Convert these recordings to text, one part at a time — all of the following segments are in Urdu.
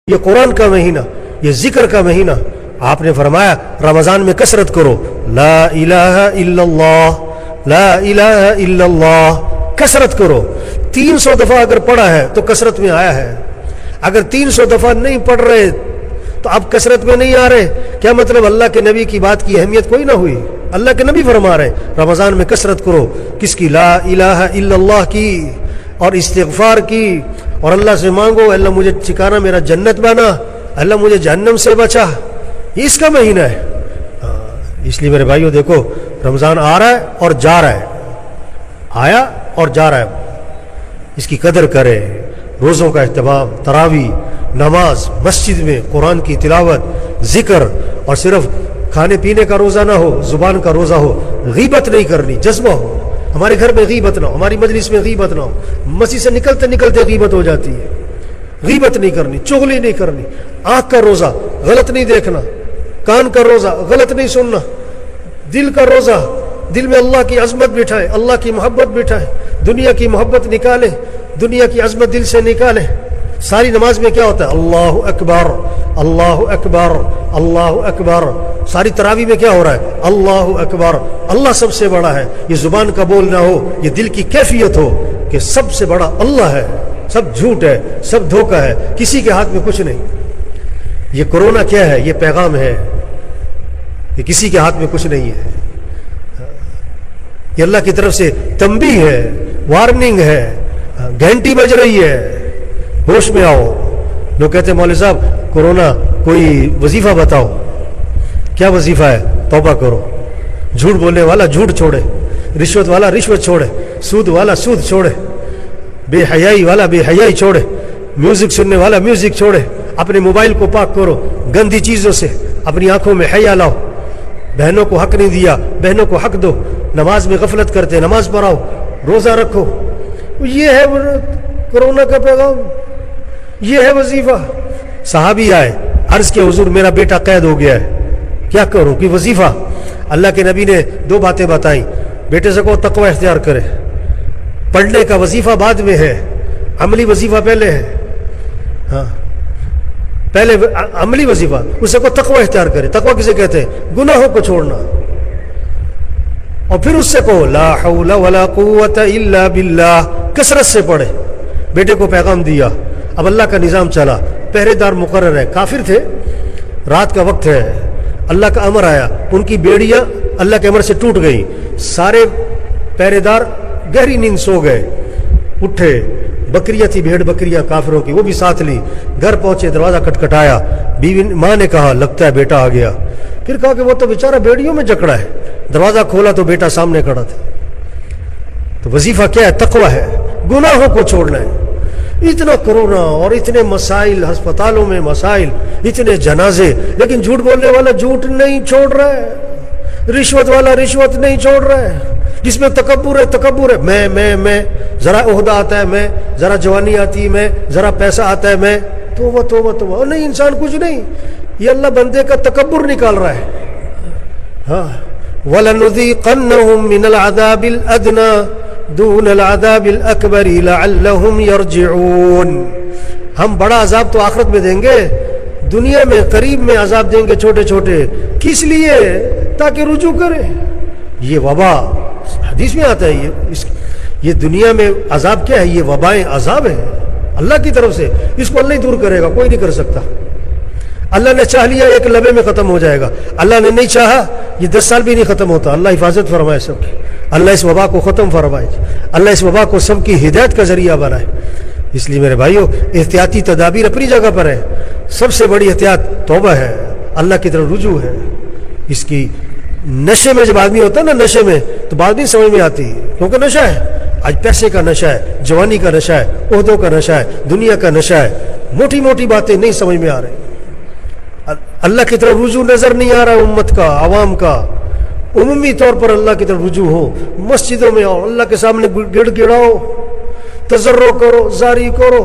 یہ قرآن کا مہینہ، یہ ذکر کا مہینہ، آپ نے فرمایا رمضان میں کثرت کرو، لا الہ الا اللہ، لا الہ الا اللہ، کثرت کرو۔ 300 دفعہ اگر پڑھا ہے تو کثرت میں آیا ہے، اگر 300 دفعہ نہیں پڑھ رہے تو اب کثرت میں نہیں آ رہے، کیا مطلب اللہ کے نبی کی بات کی اہمیت کوئی نہ ہوئی؟ اللہ کے نبی فرما رہے رمضان میں کثرت کرو، کس کی؟ لا الہ الا اللہ کی، اور استغفار کی، اور اللہ سے مانگو اللہ مجھے ٹھکانہ میرا جنت بنا، اللہ مجھے جہنم سے بچا۔ یہ اس کا مہینہ ہے۔ اس لیے میرے بھائیوں دیکھو، رمضان آ رہا ہے اور جا رہا ہے، آیا اور جا رہا ہے، اس کی قدر کرے۔ روزوں کا اہتمام، تراویح، نماز، مسجد میں قرآن کی تلاوت، ذکر، اور صرف کھانے پینے کا روزہ نہ ہو، زبان کا روزہ ہو، غیبت نہیں کرنی، جذبہ ہو، ہمارے گھر میں غیبت نہ ہو، ہماری مجلس میں غیبت نہ ہو، مسجد سے نکلتے نکلتے غیبت ہو جاتی ہے، غیبت نہیں کرنی، چغلی نہیں کرنی، آنکھ کا روزہ غلط نہیں دیکھنا، کان کا روزہ غلط نہیں سننا، دل کا روزہ دل میں اللہ کی عظمت بٹھائے، اللہ کی محبت بٹھائے، دنیا کی محبت نکالے، دنیا کی عظمت دل سے نکالے۔ ساری نماز میں کیا ہوتا ہے؟ اللہ اکبر، اللہ اکبر، اللہ اکبر۔ ساری تراویح میں کیا ہو رہا ہے؟ اللہ اکبر، اللہ سب سے بڑا ہے۔ یہ زبان کا بول نہ ہو، یہ دل کی کیفیت ہو کہ سب سے بڑا اللہ ہے، سب جھوٹ ہے، سب دھوکہ ہے، کسی کے ہاتھ میں کچھ نہیں۔ یہ کورونا کیا ہے؟ یہ پیغام ہے کہ کسی کے ہاتھ میں کچھ نہیں ہے، یہ اللہ کی طرف سے تنبیہ ہے، وارننگ ہے، گھنٹی بج رہی ہے، ہوش میں آؤ۔ لوگ کہتے ہیں مولوی صاحب کورونا کوئی وظیفہ بتاؤ۔ کیا وظیفہ ہے؟ توبہ کرو۔ جھوٹ بولنے والا جھوٹ چھوڑے، رشوت والا رشوت چھوڑے، سود والا سود چھوڑے، بے حیائی والا بے حیائی چھوڑے، میوزک سننے والا میوزک چھوڑے، اپنے موبائل کو پاک کرو گندی چیزوں سے، اپنی آنکھوں میں حیا لاؤ۔ بہنوں کو حق نہیں دیا، بہنوں کو حق دو۔ نماز میں غفلت کرتے، نماز پڑھاؤ، روزہ رکھو۔ یہ ہے کورونا کا پیغام، یہ ہے وظیفہ۔ صحابی آئے، عرض کیا حضور میرا بیٹا قید ہو گیا ہے، کیا کروں؟ کہ وظیفہ۔ اللہ کے نبی نے 2 باتیں بتائیں، بیٹے سے کہو تقوی اختیار کرے۔ پڑھنے کا وظیفہ بعد میں ہے، عملی وظیفہ پہلے ہے۔ ہاں پہلے عملی وظیفہ، اس سے کو تقوی اختیار کرے۔ تقوی کسے کہتے ہیں؟ گناہوں کو چھوڑنا۔ اور پھر اس سے کہو لا حول ولا قوت الا باللہ، کثرت سے پڑھے۔ بیٹے کو پیغام دیا، اب اللہ کا نظام چلا، پہرے دار مقرر ہے۔ کافر تھے، رات کا وقت ہے، اللہ کا امر آیا، ان کی بیڑیاں اللہ کے امر سے ٹوٹ گئی، سارے پہرے دار گہری نیند سو گئے، اٹھے، بکریاں تھی، بھیڑ بکریاں کافروں کی، وہ بھی ساتھ لی، گھر پہنچے، دروازہ کھٹکھٹایا، بیوی ماں نے کہا لگتا ہے بیٹا آ گیا۔ پھر کہا کہ وہ تو بیچارہ بیڑیوں میں جکڑا ہے۔ دروازہ کھولا تو بیٹا سامنے کھڑا تھا۔ تو وظیفہ کیا ہے؟ تقوی ہے، گناہوں کو چھوڑنا ہے۔ اتنا کرونا اور اتنے مسائل، ہسپتالوں میں مسائل، اتنے جنازے، لیکن جھوٹ بولنے والا جھوٹ نہیں چھوڑ رہا ہے، رشوت والا رشوت نہیں چھوڑ رہا ہے، جس میں تکبر ہے تکبر ہے، میں ذرا عہدہ آتا ہے میں، ذرا جوانی آتی ہے میں، ذرا پیسہ آتا ہے میں، توبہ توبہ توبہ۔ اور نہیں، انسان کچھ نہیں، یہ اللہ بندے کا تکبر نکال رہا ہے۔ ہاں وَلَنُذِيقَنَّهُم مِّنَ الْعَذَابِ الْأَدْنَىٰ دُونَ الْعَذَابِ الْأَكْبَرِ لَعَلَّهُمْ يَرْجِعُونَ۔ ہم بڑا عذاب تو آخرت میں دیں گے، دنیا میں قریب میں عذاب دیں گے چھوٹے چھوٹے، کس لیے؟ تاکہ رجوع کریں۔ یہ وبا حدیث میں آتا ہے، یہ دنیا میں عذاب کیا ہے؟ یہ وبائیں عذاب ہے اللہ کی طرف سے، اس کو اللہ ہی دور کرے گا، کوئی نہیں کر سکتا۔ اللہ نے چاہ لیا ایک لمحے میں ختم ہو جائے گا، اللہ نے نہیں چاہا یہ 10 سال بھی نہیں ختم ہوتا۔ اللہ حفاظت فرمائے سب کی، اللہ اس وبا کو ختم فرمائے، اللہ اس وبا کو سب کی ہدایت کا ذریعہ بنائے۔ اس لیے میرے بھائیوں، احتیاطی تدابیر اپنی جگہ پر ہے، سب سے بڑی احتیاط توبہ ہے، اللہ کی طرف رجوع ہے۔ اس کی نشے میں جب آدمی ہوتا ہے نا، نشے میں تو بات نہیں سمجھ میں آتی، کیونکہ نشہ ہے، آج پیسے کا نشہ ہے، جوانی کا نشہ ہے، عہدوں کا نشہ ہے، دنیا کا نشہ ہے، موٹی موٹی باتیں نہیں سمجھ میں آ رہی، اللہ کی طرف رجوع نظر نہیں آ رہا ہے امت کا، عوام کا۔ عمومی طور پر اللہ کی طرف رجوع ہو، مسجدوں میں آؤ، اللہ کے سامنے گڑ گڑاؤ، تضرع کرو، زاری کرو۔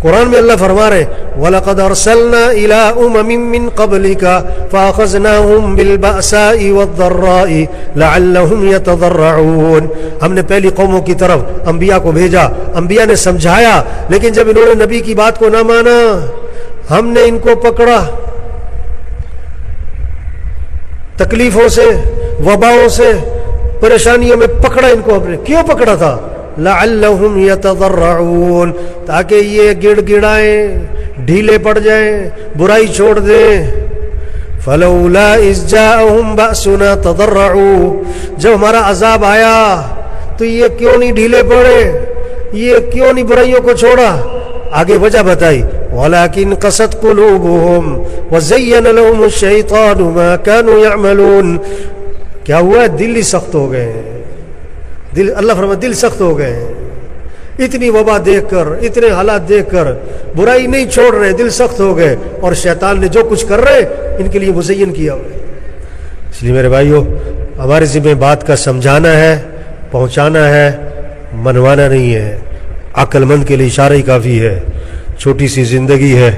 قرآن میں اللہ فرما رہے وَلَقَدْ أَرْسَلْنَا إِلَىٰ أُمَمٍ مِّن قَبْلِكَ فَأَخَذْنَاهُمْ بِالْبَأْسَاءِ وَالضَّرَّاءِ لَعَلَّهُمْ يَتَضَرَّعُونَ۔ ہم نے پہلی قوموں کی طرف انبیاء کو بھیجا، انبیاء نے سمجھایا، لیکن جب انہوں نے نبی کی بات کو نہ مانا ہم نے ان کو پکڑا تکلیفوں سے، وباؤں سے، پریشانیوں میں پکڑا ان کو. ہم نے کیوں پکڑا تھا؟ لعلہم یتضرعون، تاکہ یہ گڑ گڑائیں، ڈھیلے پڑ جائیں، برائی چھوڑ دیں. فلولا اذ جاءہم بأسنا تضرعوا، جب ہمارا عذاب آیا تو یہ کیوں نہیں ڈھیلے پڑے، یہ کیوں نہیں برائیوں کو چھوڑا؟ آگے وجہ بتائی. ولكن قست قلوبهم وزين لهم الشيطان ما كانوا يعملون. کیا ہوا؟ دل ہی سخت ہو گئے. دل، اللہ فرماتا دل سخت ہو گئے. اتنی وبا دیکھ کر، اتنے حالات دیکھ کر برائی نہیں چھوڑ رہے، دل سخت ہو گئے، اور شیطان نے جو کچھ کر رہے ان کے لیے مزین کیا ہوا ہے. اس لیے میرے بھائیو، ہمارے ذمہ بات کا سمجھانا ہے، پہنچانا ہے، منوانا نہیں ہے. عقل مند کے لیے اشارہ ہی کافی ہے. چھوٹی سی زندگی ہے.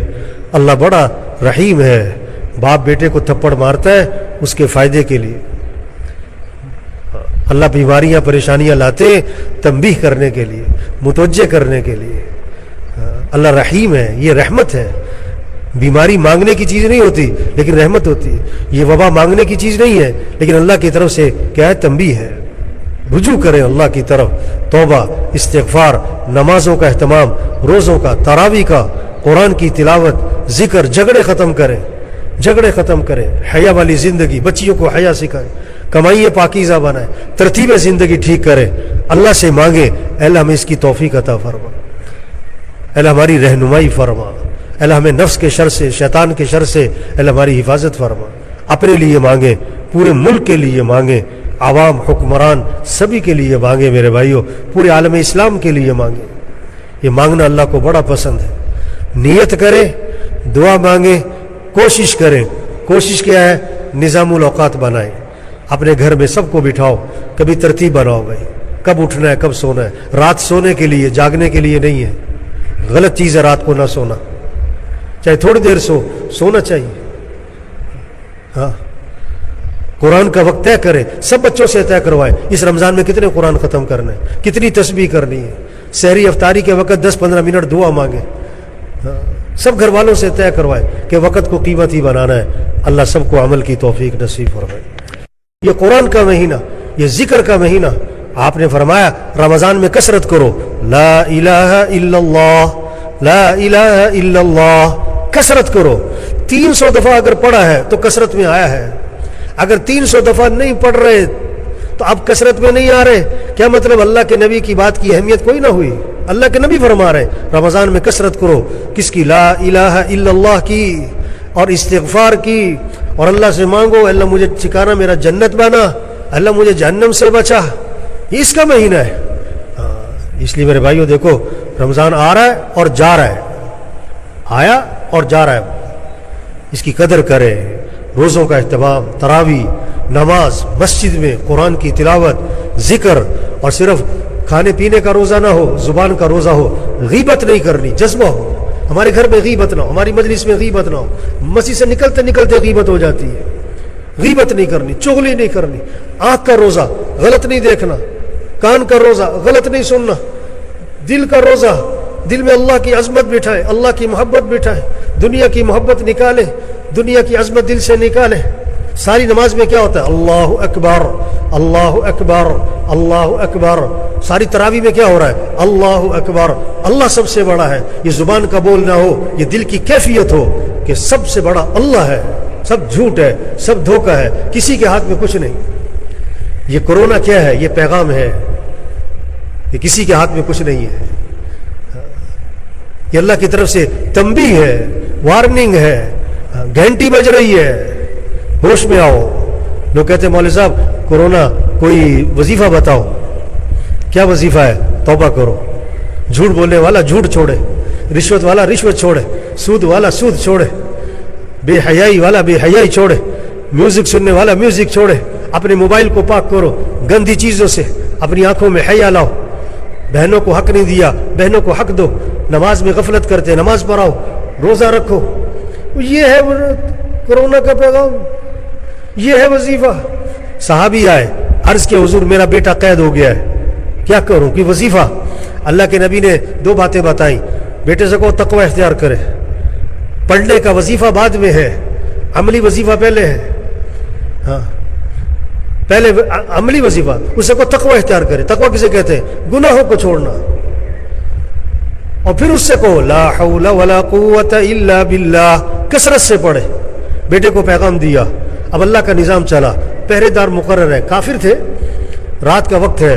اللہ بڑا رحیم ہے. باپ بیٹے کو تھپڑ مارتا ہے اس کے فائدے کے لیے. اللہ بیماریاں پریشانیاں لاتے ہیں تنبیہ کرنے کے لیے، متوجہ کرنے کے لیے. اللہ رحیم ہے، یہ رحمت ہے. بیماری مانگنے کی چیز نہیں ہوتی لیکن رحمت ہوتی ہے. یہ وبا مانگنے کی چیز نہیں ہے لیکن اللہ کی طرف سے کیا ہے؟ تنبیہ ہے. رجوع کریں اللہ کی طرف، توبہ، استغفار، نمازوں کا اہتمام، روزوں کا، تراویح کا، قرآن کی تلاوت، ذکر، جھگڑے ختم کریں، جھگڑے ختم کریں. حیا والی زندگی، بچیوں کو حیا سکھائیں، کمائیے پاکیزہ بنائیں، ترتیب زندگی ٹھیک کریں. اللہ سے مانگیں اے اللہ ہمیں اس کی توفیق عطا فرما، اے اللہ ہماری رہنمائی فرما، اے اللہ ہمیں نفس کے شر سے، شیطان کے شر سے اے اللہ ہماری حفاظت فرما. اپنے لیے مانگیں، پورے ملک کے لیے مانگیں، عوام، حکمران سبھی کے لیے مانگیں. میرے بھائیوں، پورے عالم اسلام کے لیے مانگیں. یہ مانگنا اللہ کو بڑا پسند ہے. نیت کریں، دعا مانگیں، کوشش کریں. کوشش کیا ہے؟ نظام الاوقات بنائیں. اپنے گھر میں سب کو بٹھاؤ، کبھی ترتیب بناؤ بھائی، کب اٹھنا ہے، کب سونا ہے. رات سونے کے لیے، جاگنے کے لیے نہیں ہے. غلط چیز ہے رات کو نہ سونا، چاہے تھوڑی دیر سونا چاہیے. ہاں، قرآن کا وقت طے کریں، سب بچوں سے طے کروائیں. اس رمضان میں کتنے قرآن ختم کرنا ہے، کتنی تسبیح کرنی ہے. سحری افطاری کے وقت 10-15 منٹ دعا مانگیں. سب گھر والوں سے طے کروائیں کہ وقت کو قیمتی بنانا ہے. اللہ سب کو عمل کی توفیق نصیب فرمائے. یہ قرآن کا مہینہ، یہ ذکر کا مہینہ. آپ نے فرمایا رمضان میں کثرت کرو، لا الہ الا اللہ، لا الہ الا اللہ، کثرت کرو. 300 دفعہ اگر پڑھا ہے تو کثرت میں آیا ہے. اگر 300 دفعہ نہیں پڑھ رہے تو اب کثرت میں نہیں آ رہے. کیا مطلب؟ اللہ کے نبی کی بات کی اہمیت کوئی نہ ہوئی. اللہ کے نبی فرما رہے رمضان میں کثرت کرو. کس کی؟ لا الہ الا اللہ کی، اور استغفار کی، اور اللہ سے مانگو اللہ مجھے ٹھکانہ میرا جنت بنا، اللہ مجھے جہنم سے بچا. یہ اس کا مہینہ ہے. اس لیے میرے بھائیوں دیکھو، رمضان آ رہا ہے اور جا رہا ہے، آیا اور جا رہا ہے. اس کی قدر کریں. روزوں کا اہتمام، تراویح، نماز، مسجد میں قرآن کی تلاوت، ذکر. اور صرف کھانے پینے کا روزہ نہ ہو، زبان کا روزہ ہو. غیبت نہیں کرنی، جذبہ ہو. ہمارے گھر میں غیبت نہ ہو، ہماری مجلس میں غیبت نہ ہو. مسجد سے نکلتے نکلتے غیبت ہو جاتی ہے. غیبت نہیں کرنی، چغلی نہیں کرنی. آنکھ کا روزہ غلط نہیں دیکھنا، کان کا روزہ غلط نہیں سننا. دل کا روزہ، دل میں اللہ کی عظمت بٹھائیں، اللہ کی محبت بٹھائیں. دنیا کی محبت نکالیں، دنیا کی عظمت دل سے نکالیں. ساری نماز میں کیا ہوتا ہے؟ اللہ اکبر، اللہ اکبر، اللہ اکبر. ساری تراویح میں کیا ہو رہا ہے؟ اللہ اکبر. اللہ سب سے بڑا ہے. یہ زبان کا بول نہ ہو، یہ دل کی کیفیت ہو کہ سب سے بڑا اللہ ہے. سب جھوٹ ہے، سب دھوکہ ہے، کسی کے ہاتھ میں کچھ نہیں. یہ کورونا کیا ہے؟ یہ پیغام ہے کہ کسی کے ہاتھ میں کچھ نہیں ہے. یہ اللہ کی طرف سے تنبیہ ہے، وارننگ ہے. گھنٹی بج رہی ہے، ہوش میں آؤ. لوگ کہتے ہیں مولوی صاحب کورونا کوئی وظیفہ بتاؤ. کیا وظیفہ ہے؟ توبہ کرو. جھوٹ بولنے والا جھوٹ چھوڑے، رشوت والا رشوت چھوڑے، سود والا سود چھوڑے، بے حیائی والا بے حیائی چھوڑے، میوزک سننے والا میوزک چھوڑے. اپنے موبائل کو پاک کرو گندی چیزوں سے. اپنی آنکھوں میں حیا لاؤ. بہنوں کو حق نہیں دیا، بہنوں کو حق دو. نماز میں غفلت کرتے، نماز پڑھاؤ، روزہ رکھو. یہ ہے کورونا کا پیغام، یہ ہے وظیفہ. صحابی آئے، عرض کے حضور میرا بیٹا قید ہو گیا ہے، کیا کروں؟ کہ وظیفہ. اللہ کے نبی نے 2 باتیں بتائیں. بیٹے سے کہو تقوی اختیار کرے، پڑھنے کا وظیفہ بعد میں ہے، عملی وظیفہ پہلے ہے. ہاں پہلے عملی وظیفہ، اسے کو تقوی اختیار کرے. تقوی کسے کہتے ہیں؟ گناہوں کو چھوڑنا. اور پھر اس سے کہو لا حول ولا قوت الا باللہ، کثرت سے پڑھے. بیٹے کو پیغام دیا، اب اللہ کا نظام چلا، پہرے دار مقرر ہے. کافر تھے، رات کا وقت ہے،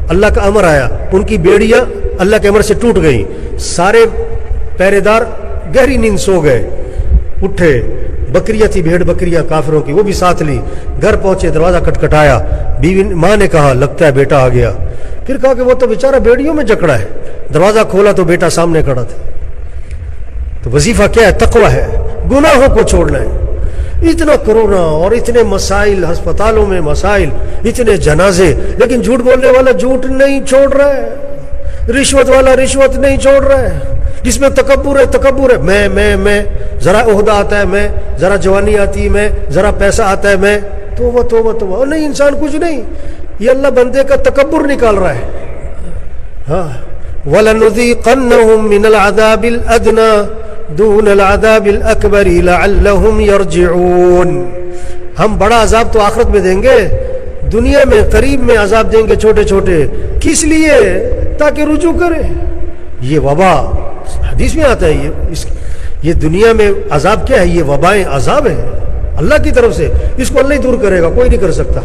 اللہ کا امر آیا، ان کی بیڑیاں اللہ کے امر سے ٹوٹ گئی. سارے پہرے دار گہری نیند سو گئے. اٹھے، بکریاں تھی، بھیڑ بکریاں کافروں کی، وہ بھی ساتھ لی. گھر پہنچے، دروازہ کٹکھٹایا. بیوی ماں نے کہا لگتا ہے بیٹا آ گیا. پھر کہا کہ وہ تو بیچارہ بیڑیوں میں جکڑا ہے. دروازہ کھولا تو بیٹا سامنے کھڑا تھا. تو وظیفہ کیا ہے؟ تقوی ہے، گناہوں کو چھوڑنا ہے. اتنا کرونا اور اتنے مسائل، ہسپتالوں میں مسائل، اتنے جنازے، لیکن جھوٹ بولنے والا جھوٹ نہیں چھوڑ رہا ہے، رشوت والا رشوت نہیں چھوڑ رہا ہے. جس میں تکبر ہے، تکبر ہے، میں ذرا عہدہ آتا ہے میں، ذرا جوانی آتی ہے میں، ذرا پیسہ آتا ہے میں. توبہ توبہ توبہ. نہیں، انسان کچھ نہیں، یہ اللہ بندے کا تکبر نکال رہا ہے. ہاں وَلَنُذِيقَنَّهُم مِّنَ الْعَذَابِ الْأَدْنَىٰ دُونَ الْعَذَابِ الْأَكْبَرِ لَعَلَّهُمْ يَرْجِعُونَ. ہم بڑا عذاب تو آخرت میں دیں گے، دنیا میں قریب میں عذاب دیں گے چھوٹے چھوٹے. کس لیے؟ تاکہ رجوع کرے. یہ وبا حدیث میں آتا ہے، یہ دنیا میں عذاب کیا ہے؟ یہ وبائیں عذاب ہے اللہ کی طرف سے. اس کو اللہ ہی دور کرے گا، کوئی نہیں کر سکتا.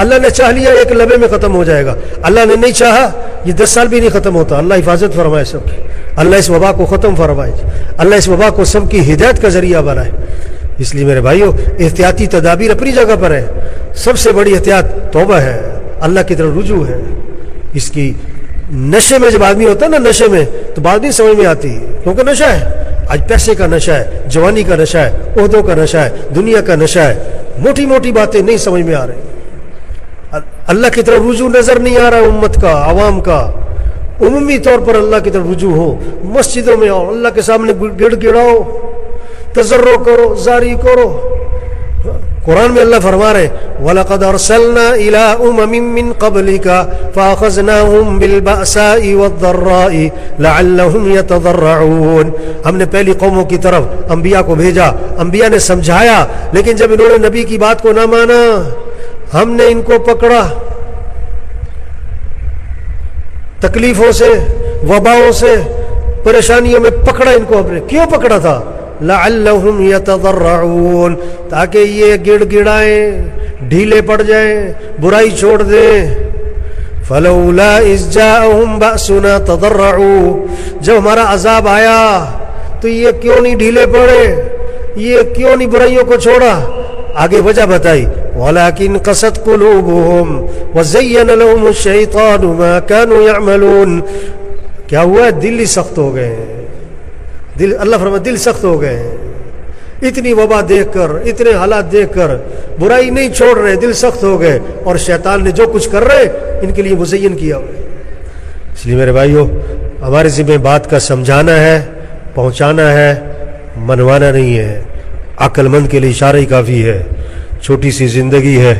اللہ نے چاہ لیا ایک لمحے میں ختم ہو جائے گا، اللہ نے نہیں چاہا یہ 10 سال بھی نہیں ختم ہوتا. اللہ حفاظت فرمائے سب کی، اللہ اس وبا کو ختم فرمائے، اللہ اس وبا کو سب کی ہدایت کا ذریعہ بنائے. اس لیے میرے بھائیو، احتیاطی تدابیر اپنی جگہ پر ہے. سب سے بڑی احتیاط توبہ ہے، اللہ کی طرف رجوع ہے. اس کی نشے میں جب آدمی ہوتا ہے نا، نشے میں تو بات نہیں سمجھ میں آتی، کیونکہ نشہ ہے. آج پیسے کا نشہ ہے، جوانی کا نشہ ہے، عہدوں کا نشہ ہے، دنیا کا نشہ ہے. موٹی موٹی باتیں نہیں سمجھ میں آ رہی. اللہ کی طرف رجوع نظر نہیں آ رہا ہے امت کا، عوام کا. عمومی طور پر اللہ کی طرف رجوع ہو، مسجدوں میں آؤ، اللہ کے سامنے گڑ گڑاؤ، تضرع کرو، زاری کرو. قرآن میں اللہ فرما رہے وَلَقَدْ أَرْسَلْنَا إِلَىٰ أُمَمٍ مِّن قَبْلِكَ فَأَخَذْنَاهُمْ بِالْبَأْسَاءِ وَالضَّرَّاءِ لَعَلَّهُمْ يَتَضَرَّعُونَ. ہم نے پہلی قوموں کی طرف انبیاء کو بھیجا، انبیاء نے سمجھایا، لیکن جب انہوں نے نبی کی بات کو نہ مانا، ہم نے ان کو پکڑا تکلیفوں سے، وباؤں سے، پریشانیوں میں پکڑا ان کو. ہم نے کیوں پکڑا تھا؟ لعلہم یتضرعون، تاکہ یہ گڑ گڑائیں، ڈھیلے پڑ جائیں، برائی چھوڑ دیں. فلولا اذ جاءہم بأسنا تضرعوا، جب ہمارا عذاب آیا تو یہ کیوں نہیں ڈھیلے پڑے، یہ کیوں نہیں برائیوں کو چھوڑا؟ آگے وجہ بتائی وَلَكِنْ قَسَتْ قُلُوبُهُمْ وَزَيَّنَ لَهُمُ الشَّيْطَانُ مَا كَانُوا يَعْمَلُونَ. کیا ہوا ہے؟ دل ہی سخت ہو گئے. دل، اللہ فرماتا دل سخت ہو گئے. اتنی وبا دیکھ کر، اتنے حالات دیکھ کر برائی نہیں چھوڑ رہے، دل سخت ہو گئے. اور شیطان نے جو کچھ کر رہے ان کے لیے مزین کیا ہوا ہے. اس لیے میرے بھائیو، ہمارے ذمہ بات کا سمجھانا ہے، پہنچانا ہے، منوانا نہیں ہے. عقل مند کے لیے اشارہ ہی کافی ہے. چھوٹی سی زندگی ہے،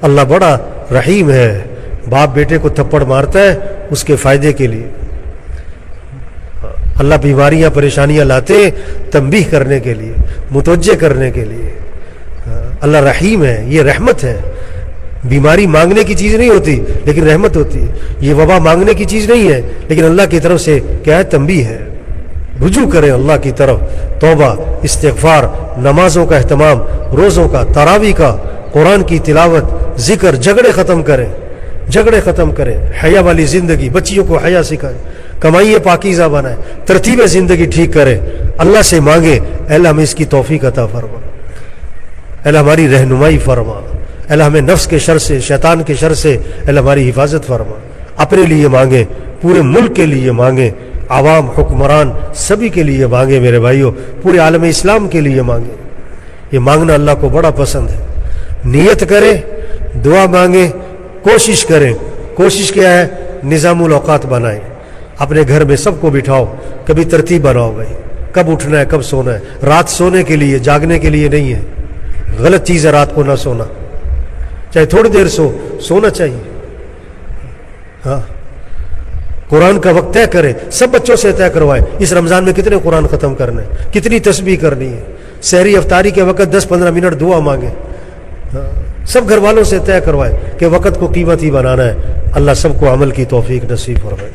اللہ بڑا رحیم ہے. باپ بیٹے کو تھپڑ مارتا ہے اس کے فائدے کے لیے. اللہ بیماریاں پریشانیاں لاتے تنبیہ کرنے کے لیے، متوجہ کرنے کے لیے. اللہ رحیم ہے، یہ رحمت ہے. بیماری مانگنے کی چیز نہیں ہوتی لیکن رحمت ہوتی ہے. یہ وبا مانگنے کی چیز نہیں ہے لیکن اللہ کی طرف سے کیا ہے؟ تنبیہ ہے. رجوع کریں اللہ کی طرف، توبہ، استغفار، نمازوں کا اہتمام، روزوں کا، تراویح کا، قرآن کی تلاوت، ذکر. جھگڑے ختم کریں، جھگڑے ختم کریں. حیا والی زندگی، بچیوں کو حیا سکھائیں، کمائیے پاکیزہ بنائیں، ترتیب زندگی ٹھیک کریں. اللہ سے مانگیں اے اللہ ہمیں اس کی توفیق عطا فرما، اے اللہ ہماری رہنمائی فرما، اے اللہ ہمیں نفس کے شر سے، شیطان کے شر سے اے اللہ ہماری حفاظت فرما. اپنے لیے مانگیں، پورے ملک کے لیے مانگیں، عوام، حکمران سبھی کے لیے مانگیں. میرے بھائیوں، پورے عالم اسلام کے لیے مانگیں. یہ مانگنا اللہ کو بڑا پسند ہے. نیت کریں، دعا مانگیں، کوشش کریں. کوشش کیا ہے؟ نظام الاوقات بنائیں. اپنے گھر میں سب کو بٹھاؤ، کبھی ترتیب بناؤ بھائی، کب اٹھنا ہے، کب سونا ہے. رات سونے کے لیے، جاگنے کے لیے نہیں ہے. غلط چیز ہے رات کو نہ سونا، چاہے تھوڑی دیر سونا چاہیے. ہاں، قرآن کا وقت طے کرے, سب بچوں سے طے کروائے اس رمضان میں کتنے قرآن ختم کرنے, کتنی تسبیح کرنی ہے, سحری افطاری کے وقت 10-15 منٹ دعا مانگے, سب گھر والوں سے طے کروائے کہ وقت کو قیمتی بنانا ہے. اللہ سب کو عمل کی توفیق نصیب فرمائے.